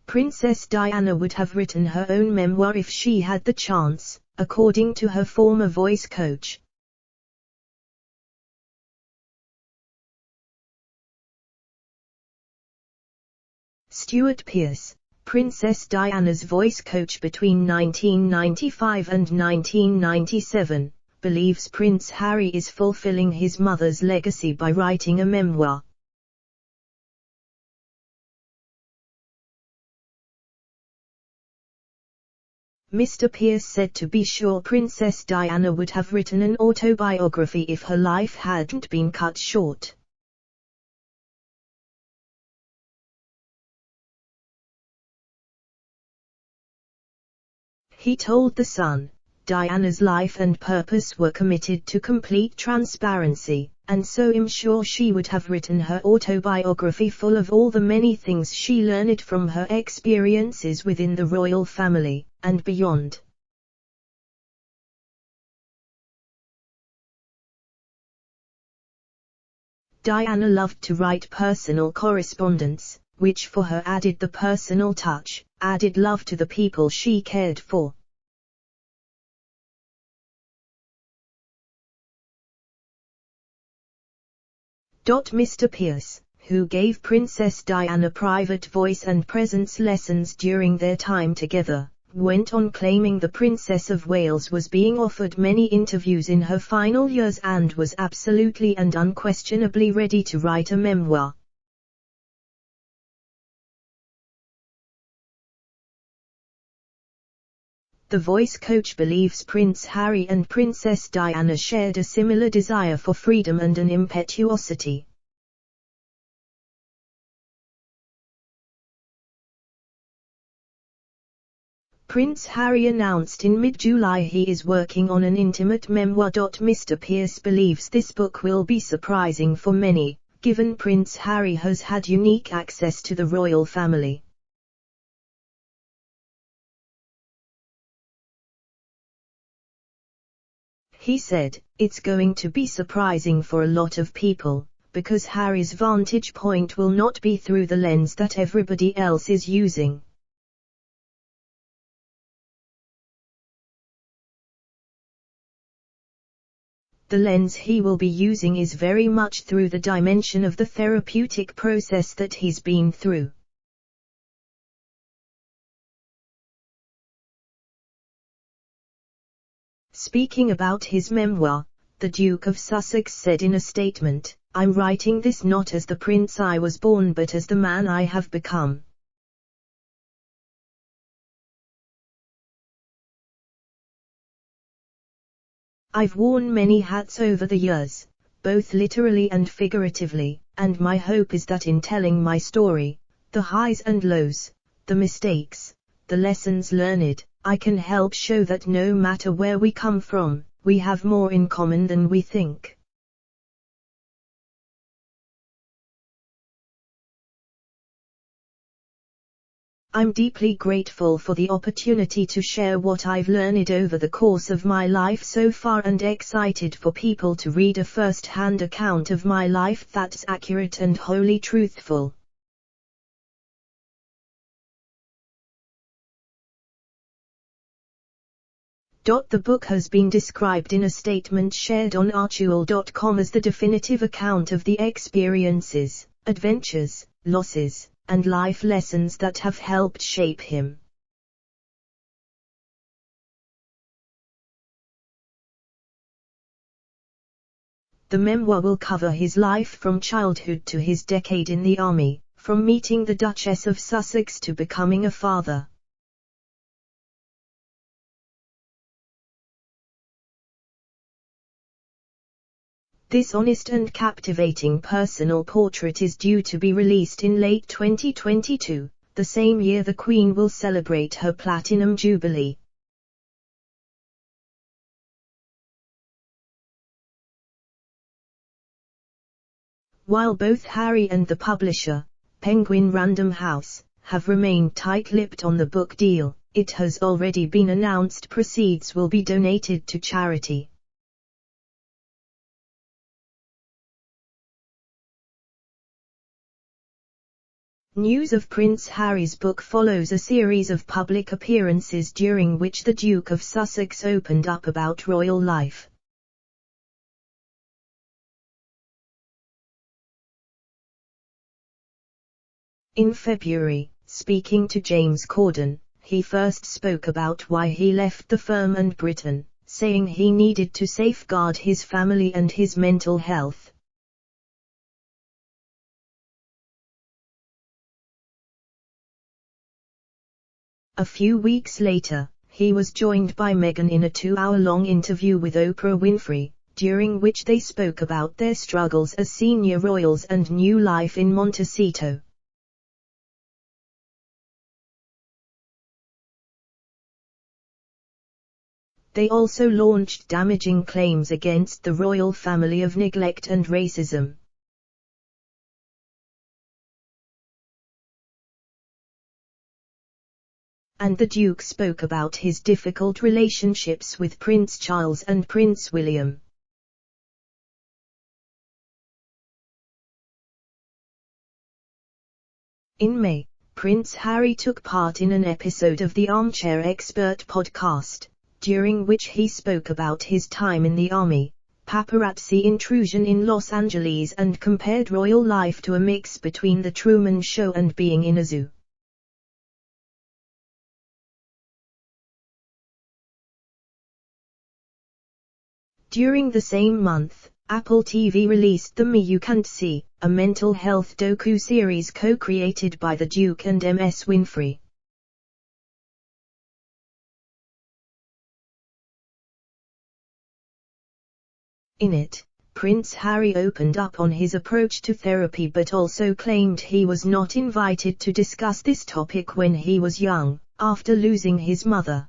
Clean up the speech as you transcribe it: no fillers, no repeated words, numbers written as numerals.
Princess Diana would have written her own memoir if she had the chance, according to her former voice coach. Stuart Pearce, Princess Diana's voice coach between 1995 and 1997, believes Prince Harry is fulfilling his mother's legacy by writing a memoir. Mr. Pearce said to be sure Princess Diana would have written an autobiography if her life hadn't been cut short. He told The Sun, Diana's life and purpose were committed to complete transparency, and so I'm sure she would have written her autobiography full of all the many things she learned from her experiences within the royal family, and beyond. Diana loved to write personal correspondence, which for her added the personal touch, added love to the people she cared for. Mr. Pearce, who gave Princess Diana private voice and presence lessons during their time together, went on claiming the Princess of Wales was being offered many interviews in her final years and was absolutely and unquestionably ready to write a memoir. The voice coach believes Prince Harry and Princess Diana shared a similar desire for freedom and an impetuosity. Prince Harry announced in mid-July he is working on an intimate memoir. Mr. Pearce believes this book will be surprising for many, given Prince Harry has had unique access to the royal family. He said, "It's going to be surprising for a lot of people, because Harry's vantage point will not be through the lens that everybody else is using." The lens he will be using is very much through the dimension of the therapeutic process that he's been through. Speaking about his memoir, the Duke of Sussex said in a statement, "I'm writing this not as the prince I was born but as the man I have become." I've worn many hats over the years, both literally and figuratively, and my hope is that in telling my story, the highs and lows, the mistakes, the lessons learned, I can help show that no matter where we come from, we have more in common than we think. I'm deeply grateful for the opportunity to share what I've learned over the course of my life so far and excited for people to read a first-hand account of my life that's accurate and wholly truthful. The book has been described in a statement shared on Artual.com as the definitive account of the experiences, adventures, losses, and life lessons that have helped shape him. The memoir will cover his life from childhood to his decade in the army, from meeting the Duchess of Sussex to becoming a father. This honest and captivating personal portrait is due to be released in late 2022, the same year the Queen will celebrate her Platinum Jubilee. While both Harry and the publisher, Penguin Random House, have remained tight-lipped on the book deal, it has already been announced proceeds will be donated to charity. News of Prince Harry's book follows a series of public appearances during which the Duke of Sussex opened up about royal life. In February, speaking to James Corden, he first spoke about why he left the firm and Britain, saying he needed to safeguard his family and his mental health. A few weeks later, he was joined by Meghan in a 2-hour-long interview with Oprah Winfrey, during which they spoke about their struggles as senior royals and new life in Montecito. They also launched damaging claims against the royal family of neglect and racism. And the Duke spoke about his difficult relationships with Prince Charles and Prince William. In May, Prince Harry took part in an episode of the Armchair Expert podcast, during which he spoke about his time in the army, paparazzi intrusion in Los Angeles, and compared royal life to a mix between The Truman Show and being in a zoo. During the same month, Apple TV released The Me You Can't See, a mental health docu-series co-created by the Duke and Ms. Winfrey. In it, Prince Harry opened up on his approach to therapy but also claimed he was not invited to discuss this topic when he was young, after losing his mother.